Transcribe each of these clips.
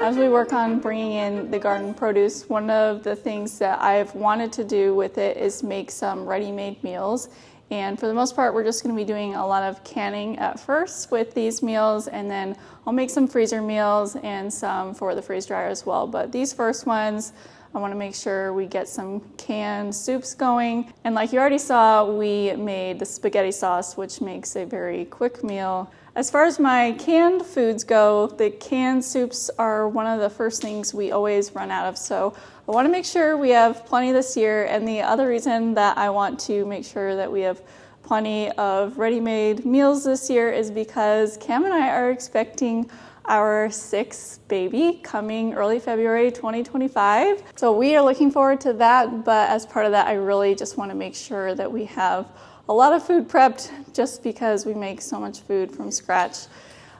As we work on bringing in the garden produce, one of the things that I've wanted to do with it is make some ready-made meals. And for the most part, we're just going to be doing a lot of canning at first with these meals, and then I'll make some freezer meals and some for the freeze dryer as well. But these first ones, I want to make sure we get some canned soups going. And like you already saw, we made the spaghetti sauce, which makes a very quick meal. As far as my canned foods go, the canned soups are one of the first things we always run out of. So I want to make sure we have plenty this year. And the other reason that I want to make sure that we have plenty of ready-made meals this year is because Cam and I are expecting our 6th baby coming early February 2025. So we are looking forward to that, but as part of that, I really just want to make sure that we have a lot of food prepped just because we make so much food from scratch.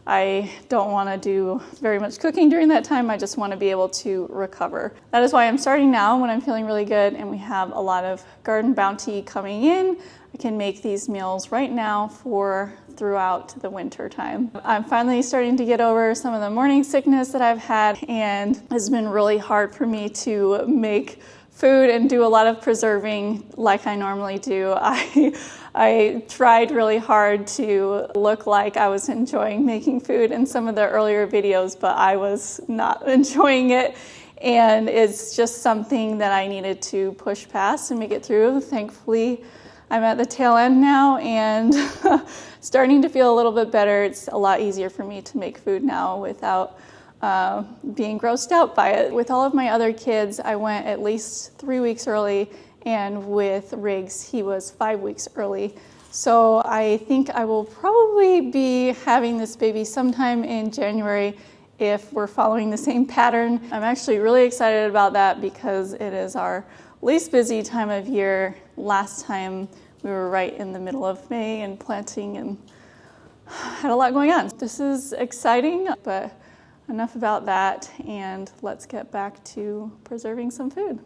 I don't want to do very much cooking during that time. I just want to be able to recover. That is why I'm starting now when I'm feeling really good and we have a lot of garden bounty coming in. I can make these meals right now for throughout the winter time. I'm finally starting to get over some of the morning sickness that I've had, and it's been really hard for me to make food and do a lot of preserving like I normally do. I tried really hard to look like I was enjoying making food in some of the earlier videos, but I was not enjoying it. And it's just something that I needed to push past and make it through. Thankfully, I'm at the tail end now and starting to feel a little bit better. It's a lot easier for me to make food now without being grossed out by it. With all of my other kids, I went at least 3 weeks early, and with Riggs, he was 5 weeks early. So I think I will probably be having this baby sometime in January if we're following the same pattern. I'm actually really excited about that because it is our least busy time of year. Last time we were right in the middle of May and planting and had a lot going on. This is exciting, but enough about that, and let's get back to preserving some food.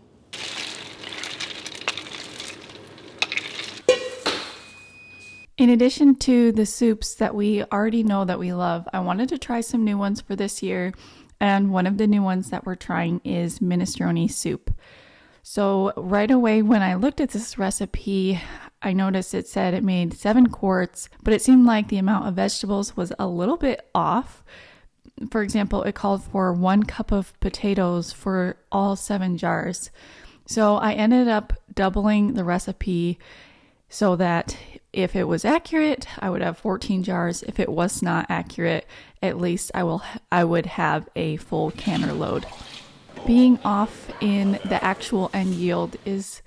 In addition to the soups that we already know that we love, I wanted to try some new ones for this year, and one of the new ones that we're trying is Minestrone Soup. So right away when I looked at this recipe, I noticed it said it made 7 quarts, but it seemed like the amount of vegetables was a little bit off. For example, it called for 1 cup of potatoes for all 7 jars. So I ended up doubling the recipe so that if it was accurate, I would have 14 jars. If it was not accurate, at least I would have a full canner load. Being off in the actual end yield is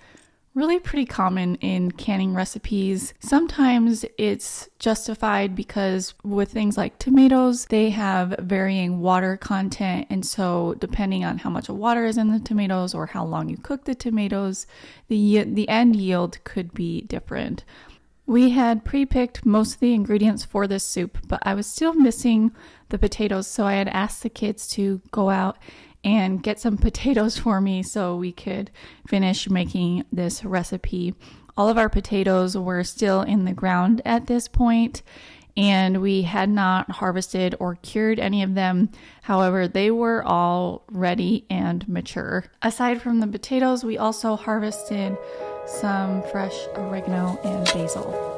really pretty common in canning recipes. Sometimes it's justified because with things like tomatoes, they have varying water content. And so depending on how much water is in the tomatoes or how long you cook the tomatoes, the end yield could be different. We had pre-picked most of the ingredients for this soup, but I was still missing the potatoes, so I had asked the kids to go out and get some potatoes for me so we could finish making this recipe. All of our potatoes were still in the ground at this point, and we had not harvested or cured any of them. However, they were all ready and mature. Aside from the potatoes, we also harvested some fresh oregano and basil.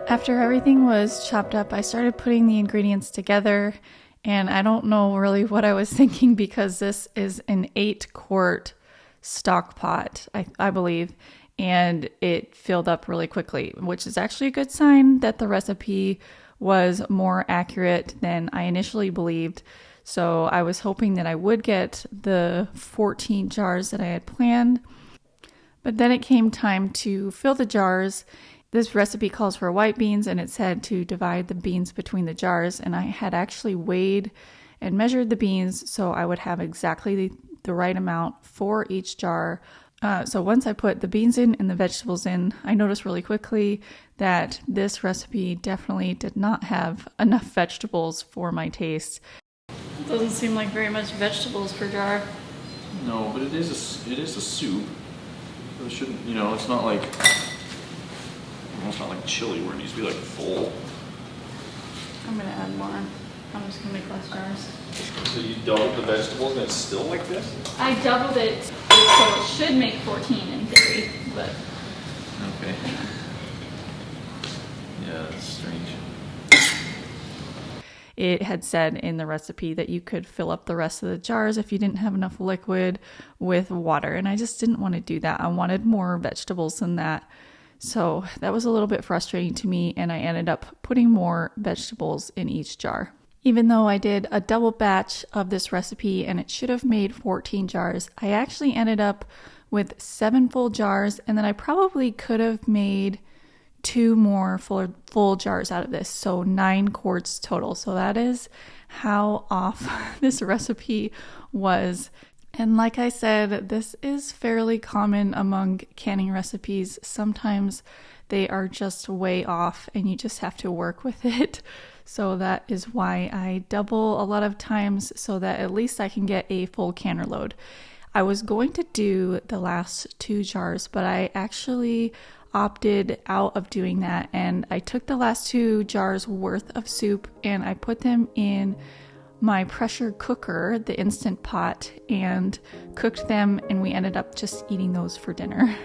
After everything was chopped up, I started putting the ingredients together, and I don't know really what I was thinking because this is an 8-quart stock pot, I believe, and it filled up really quickly, which is actually a good sign that the recipe was more accurate than I initially believed. So I was hoping that I would get the 14 jars that I had planned, but then it came time to fill the jars. This recipe calls for white beans, and it said to divide the beans between the jars, and I had actually weighed and measured the beans so I would have exactly the right amount for each jar. So once I put the beans in and the vegetables in, I noticed really quickly that this recipe definitely did not have enough vegetables for my taste. It doesn't seem like very much vegetables per jar. No, but it is a soup. So it shouldn't, it's not like... It's not like chili where it needs to be like full. I'm gonna add more. I'm just gonna make less jars. So you doubled the vegetables and it's still like this? I doubled it, so it should make 14 in theory, but... Okay. Yeah, that's strange. It had said in the recipe that you could fill up the rest of the jars if you didn't have enough liquid with water, and I just didn't want to do that. I wanted more vegetables than that. So that was a little bit frustrating to me, and I ended up putting more vegetables in each jar. Even though I did a double batch of this recipe and it should have made 14 jars, I actually ended up with 7 full jars, and then I probably could have made 2 more full jars out of this, so 9 quarts total. So that is how off this recipe was. And like I said, this is fairly common among canning recipes. Sometimes they are just way off and you just have to work with it. So that is why I double a lot of times so that at least I can get a full canner load. I was going to do the last 2 jars, but I actually opted out of doing that, and I took the last 2 jars worth of soup and I put them in my pressure cooker, the Instant Pot, and cooked them, and we ended up just eating those for dinner.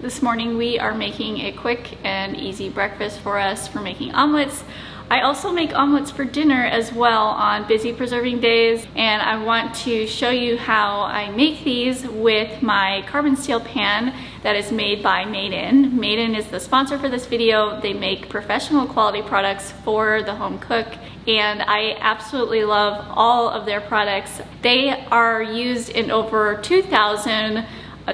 This morning we are making a quick and easy breakfast for us for making omelets. I also make omelets for dinner as well on busy preserving days, and I want to show you how I make these with my carbon steel pan that is made by Made In. Made In is the sponsor for this video. They make professional quality products for the home cook, and I absolutely love all of their products. They are used in over 2,000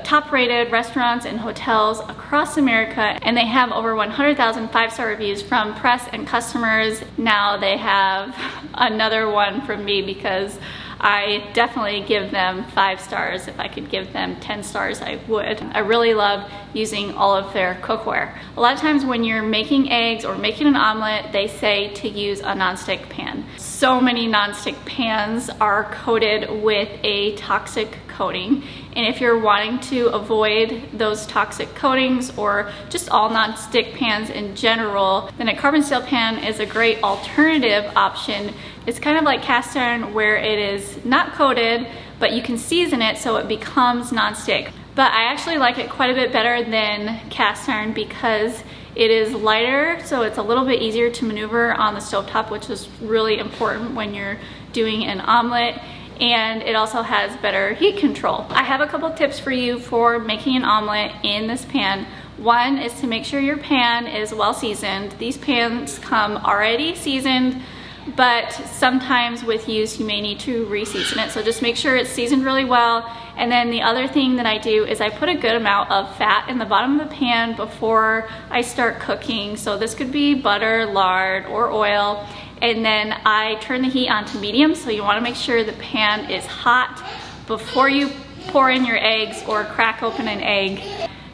top-rated restaurants and hotels across America, and they have over 100,000 five-star reviews from press and customers. Now they have another one from me because I definitely give them 5 stars. If I could give them 10 stars, I would. I really love using all of their cookware. A lot of times when you're making eggs or making an omelet, they say to use a nonstick pan. So many nonstick pans are coated with a toxic coating, and if you're wanting to avoid those toxic coatings or just all nonstick pans in general, then a carbon steel pan is a great alternative option. It's kind of like cast iron where it is not coated, but you can season it so it becomes nonstick. But I actually like it quite a bit better than cast iron because it is lighter, so it's a little bit easier to maneuver on the stovetop, which is really important when you're doing an omelet. And it also has better heat control. I have a couple tips for you for making an omelet in this pan. One is to make sure your pan is well seasoned. These pans come already seasoned, but sometimes with use you may need to re-season it, so just make sure it's seasoned really well. And then the other thing that I do is I put a good amount of fat in the bottom of the pan before I start cooking. So this could be butter, lard, or oil. And then I turn the heat on to medium, so you want to make sure the pan is hot before you pour in your eggs or crack open an egg.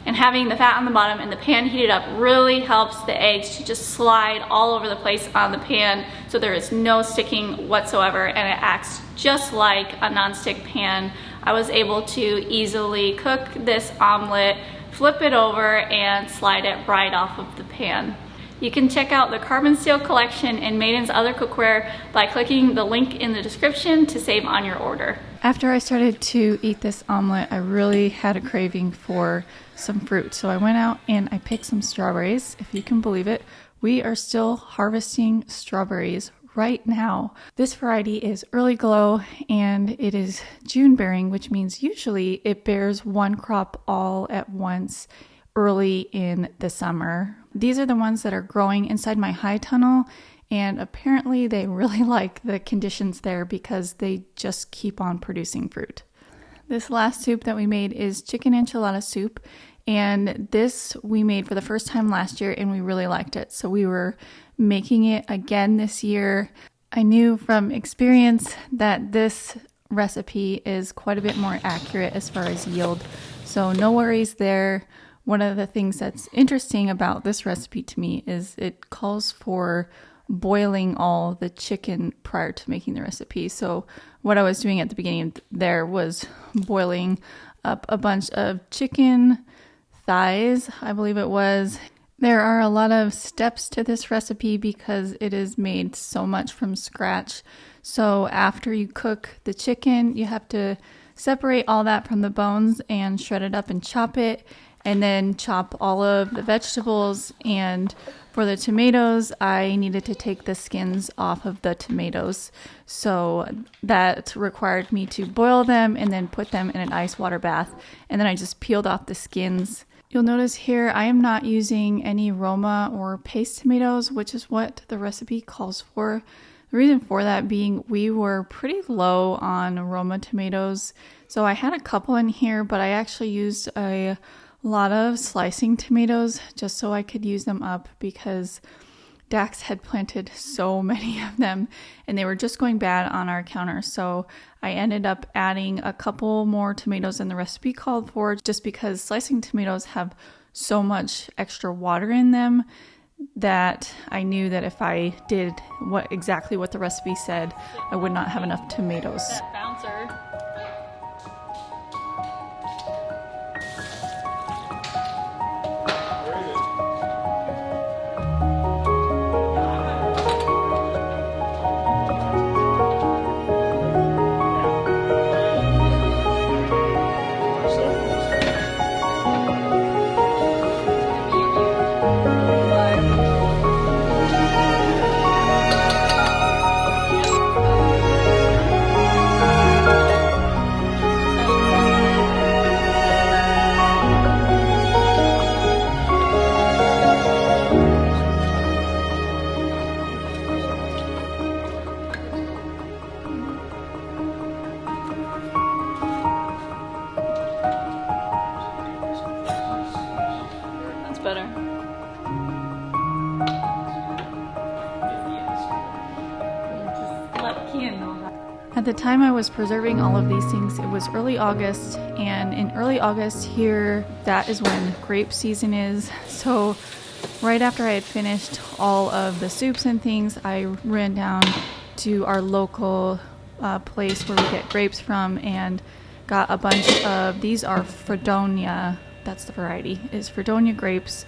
And having the fat on the bottom and the pan heated up really helps the eggs to just slide all over the place on the pan, so there is no sticking whatsoever, and it acts just like a nonstick pan. I was able to easily cook this omelet, flip it over, and slide it right off of the pan. You can check out the carbon steel collection and Made In's other cookware by clicking the link in the description to save on your order. After I started to eat this omelet, I really had a craving for some fruit. So I went out and I picked some strawberries. If you can believe it, we are still harvesting strawberries right now. This variety is Early Glow, and it is June bearing, which means usually it bears one crop all at once early in the summer. These are the ones that are growing inside my high tunnel, and apparently they really like the conditions there because they just keep on producing fruit. This last soup that we made is chicken enchilada soup, and this we made for the first time last year and we really liked it, so we were making it again this year. I knew from experience that this recipe is quite a bit more accurate as far as yield, so no worries there. One of the things that's interesting about this recipe to me is it calls for boiling all the chicken prior to making the recipe. So what I was doing at the beginning there was boiling up a bunch of chicken thighs, I believe it was. There are a lot of steps to this recipe because it is made so much from scratch. So after you cook the chicken, you have to separate all that from the bones and shred it up and chop it, and then chop all of the vegetables. And for the tomatoes, I needed to take the skins off of the tomatoes. So that required me to boil them and then put them in an ice water bath. And then I just peeled off the skins. You'll notice here I am not using any Roma or paste tomatoes, which is what the recipe calls for. The reason for that being we were pretty low on Roma tomatoes. So I had a couple in here, but I actually used a lot of slicing tomatoes just so I could use them up because Dax had planted so many of them and they were just going bad on our counter. So I ended up adding a couple more tomatoes than the recipe called for, just because slicing tomatoes have so much extra water in them that I knew that if I did exactly what the recipe said, I would not have enough tomatoes. That bouncer. the time I was preserving all of these things, it was early August, and in early August here, that is when grape season is. So right after I had finished all of the soups and things, I ran down to our local place where we get grapes from and got a bunch of, these are Fredonia, that's the variety, is Fredonia grapes,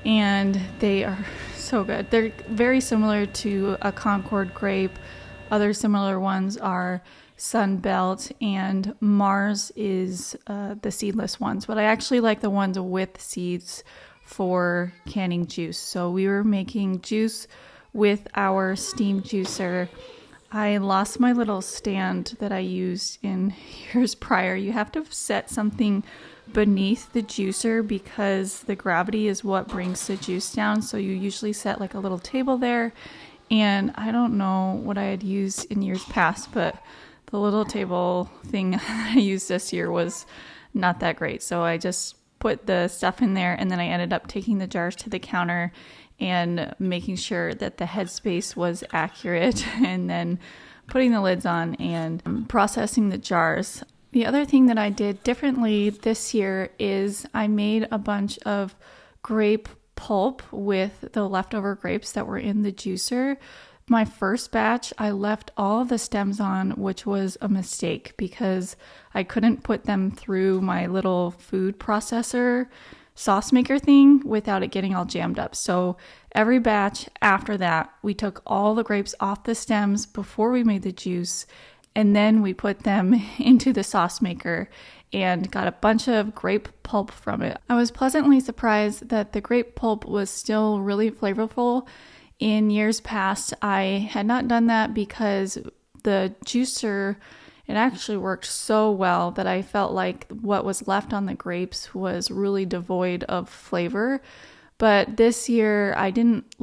and they are so good. They're very similar to a Concord grape. Other similar ones are Sunbelt, and Mars is the seedless ones, but I actually like the ones with seeds for canning juice. So we were making juice with our steam juicer. I lost my little stand that I used in years prior. You have to set something beneath the juicer because the gravity is what brings the juice down. So you usually set like a little table there. And I don't know what I had used in years past, but the little table thing I used this year was not that great. So I just put the stuff in there, and then I ended up taking the jars to the counter and making sure that the headspace was accurate, and then putting the lids on and processing the jars. The other thing that I did differently this year is I made a bunch of grape pulp with the leftover grapes that were in the juicer. My first batch, I left all the stems on, which was a mistake because I couldn't put them through my little food processor sauce maker thing without it getting all jammed up. So every batch after that, we took all the grapes off the stems before we made the juice, and then we put them into the sauce maker and got a bunch of grape pulp from it. I was pleasantly surprised that the grape pulp was still really flavorful. In years past, I had not done that because the juicer, it actually worked so well that I felt like what was left on the grapes was really devoid of flavor. But this year, I didn't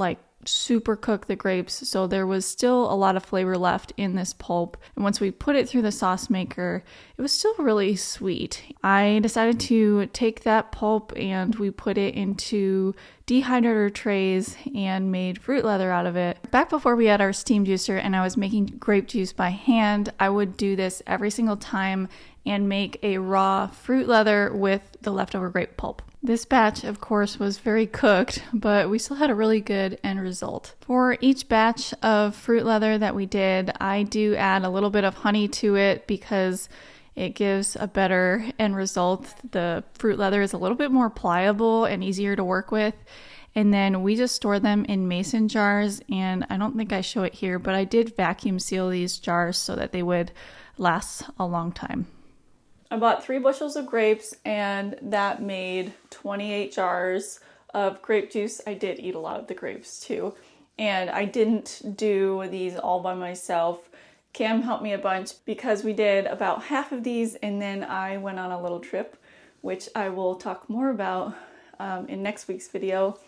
super cook the grapes, so there was still a lot of flavor left in this pulp. And once we put it through the sauce maker, it was still really sweet. I decided to take that pulp and we put it into dehydrator trays and made fruit leather out of it. Back before we had our steam juicer and I was making grape juice by hand, I would do this every single time and make a raw fruit leather with the leftover grape pulp. This batch, of course, was very cooked, but we still had a really good end result. For each batch of fruit leather that we did, I do add a little bit of honey to it because it gives a better end result. The fruit leather is a little bit more pliable and easier to work with. And then we just store them in mason jars, and I don't think I show it here, but I did vacuum seal these jars so that they would last a long time. I bought 3 bushels of grapes, and that made 28 jars of grape juice. I did eat a lot of the grapes too, and I didn't do these all by myself. Cam helped me a bunch because we did about half of these, and then I went on a little trip, which I will talk more about in next week's video.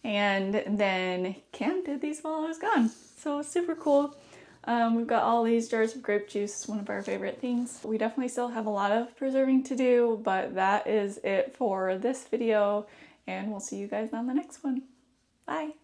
And then Cam did these while I was gone, so it's super cool. We've got all these jars of grape juice, one of our favorite things. We definitely still have a lot of preserving to do, but that is it for this video, and we'll see you guys on the next one. Bye!